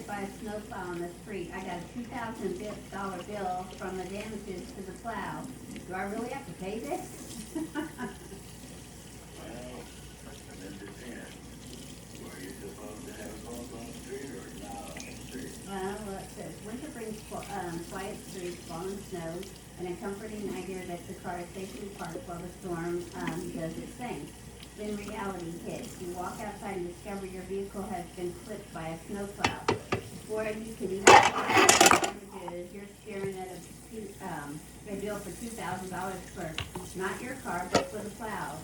hit by a snowplow on the street. I got a $2,000 bill from the damages to the plow. Do I really have to pay this? Well, it depends. Were you supposed to have a bump on the street or not on the street? Well, it says, winter brings quiet streets, falling snow, and a comforting idea that the car is safely parked while the storm does its thing. Then reality hits. You walk outside and discover your vehicle has been clipped by a snowplow. Before you can even damages, you're staring at a bill for $2,000 for not your car, but for the plow.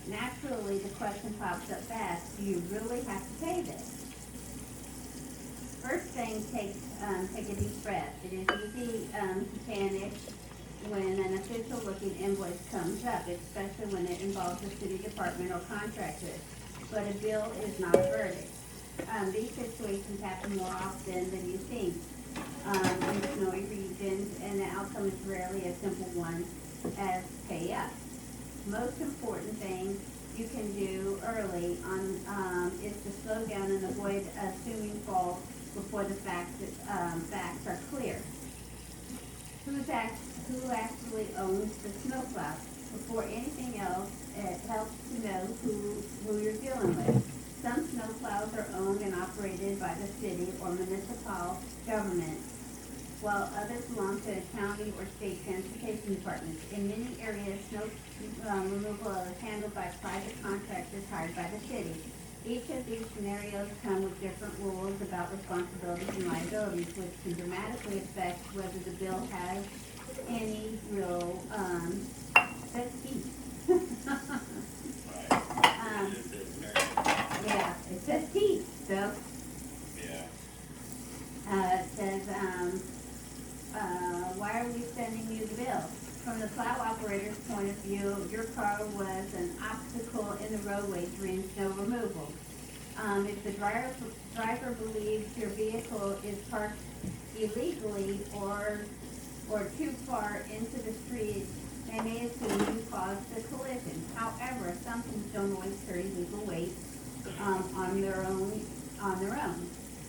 Naturally, the question pops up fast, do you really have to pay this? First thing, take a deep breath. It is easy to panic when an official-looking invoice comes up, especially when it involves a city department or contractor. But a bill is not a verdict. These situations happen more often than you think in snowy regions, and the outcome is rarely a simple one as pay up. Most important thing you can do early on is to slow down and avoid assuming fault before the facts are clear. Who actually owns the snowplow? Before anything else, it helps to know who you're dealing with. Some snowplows are owned and operated by the city or municipal government, while others belong to a county or state transportation departments. In many areas, snow removal is handled by private contractors hired by the city. Each of these scenarios come with different rules about responsibilities and liabilities, which can dramatically affect whether the bill has any real teeth. Right. It says Mary. Yeah, it says teeth, so. Yeah. It says, why are we sending you the bill? From the plow operator's point of view, your car was an obstacle in the roadway during snow removal. If the driver believes your vehicle is parked illegally or too far into the street, they may assume you caused the collision. However, assumptions don't always carry legal weight on their own.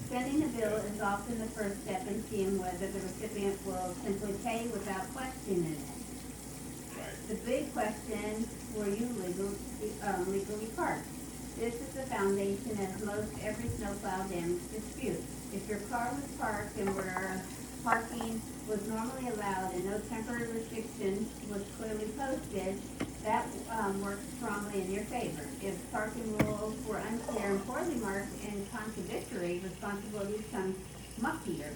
Sending a bill is often the first step in seeing whether the recipient will simply pay without questioning it. Right. The big question, were you legally parked? This is the foundation of most every snowplow damage dispute. If your car was parked and where parking was normally allowed and no temporary restriction was clearly posted, that works strongly in your favor. If parking rules were unclear and poorly marked and contradictory, responsibility becomes muckier.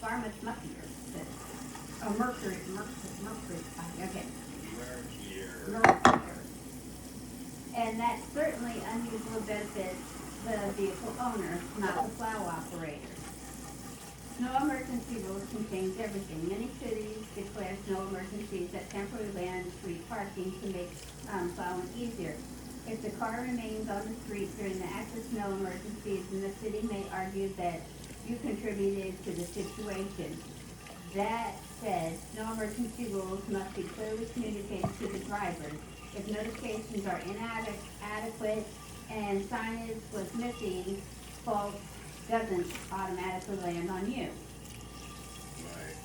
Far much muckier. Mercury, okay. Murkier. And that certainly unusually benefits the vehicle owner, not the plow operator. Snow emergency rules can change everything. Many cities declare snow emergencies that temporarily ban street parking to make plowing easier. If the car remains on the street during the active snow emergencies, then the city may argue that you contributed to the situation. That said, snow emergency rules must be clearly communicated to the drivers. If notifications are inadequate and signage was missing, fault doesn't automatically land on you. Right.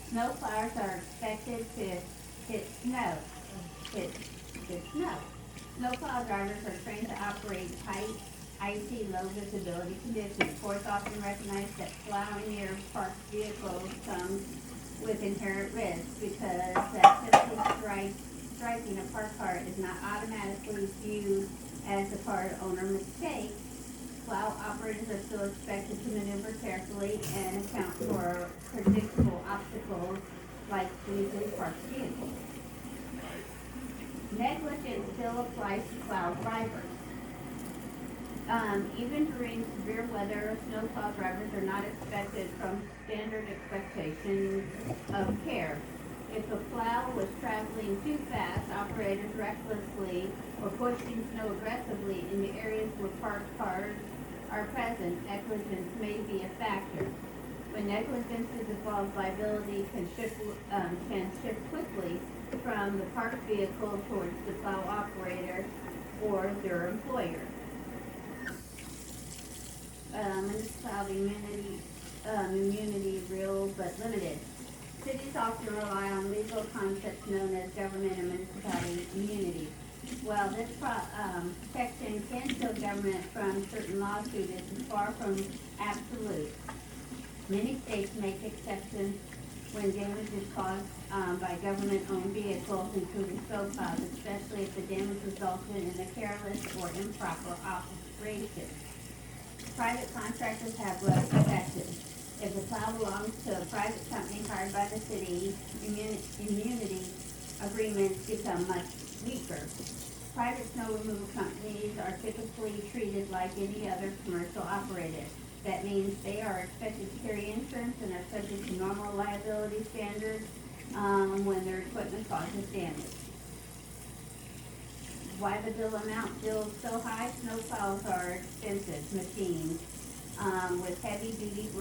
Snow plowers are expected to hit snow. Snowplow drivers are trained to operate tight, icy, low visibility conditions. Courts often recognize that plowing your parked vehicles comes with inherent risk because typically striking a parked car is not automatically viewed as a car owner mistake. Plow operators are still expected to maneuver carefully and account for predictable obstacles like legally parked vehicles. Right. Negligence still applies to plow drivers. Even during severe weather, snowplow drivers are not expected from standard expectations of care. If a plow was traveling too fast, operators recklessly or pushing snow aggressively in the areas where parked cars are present, negligence may be a factor. When negligence involves, liability can shift quickly from the parked vehicle towards the plow operator or their employer. municipality immunity real but limited. Cities often rely on legal concepts known as government and municipality immunity. While this protection can shield government from certain lawsuits, it is far from absolute. Many states make exceptions when damage is caused by government-owned vehicles, including snowplows, especially if the damage resulted in a careless or improper operation. Private contractors have less protection. If the plow belongs to a private company hired by the city, immunity agreements become much weaker. Private snow removal companies are typically treated like any other commercial operator. That means they are expected to carry insurance and are subject to normal liability standards when their equipment causes damage. Why the bill amount feels so high? Snowplows are expensive machines with heavy-duty blades.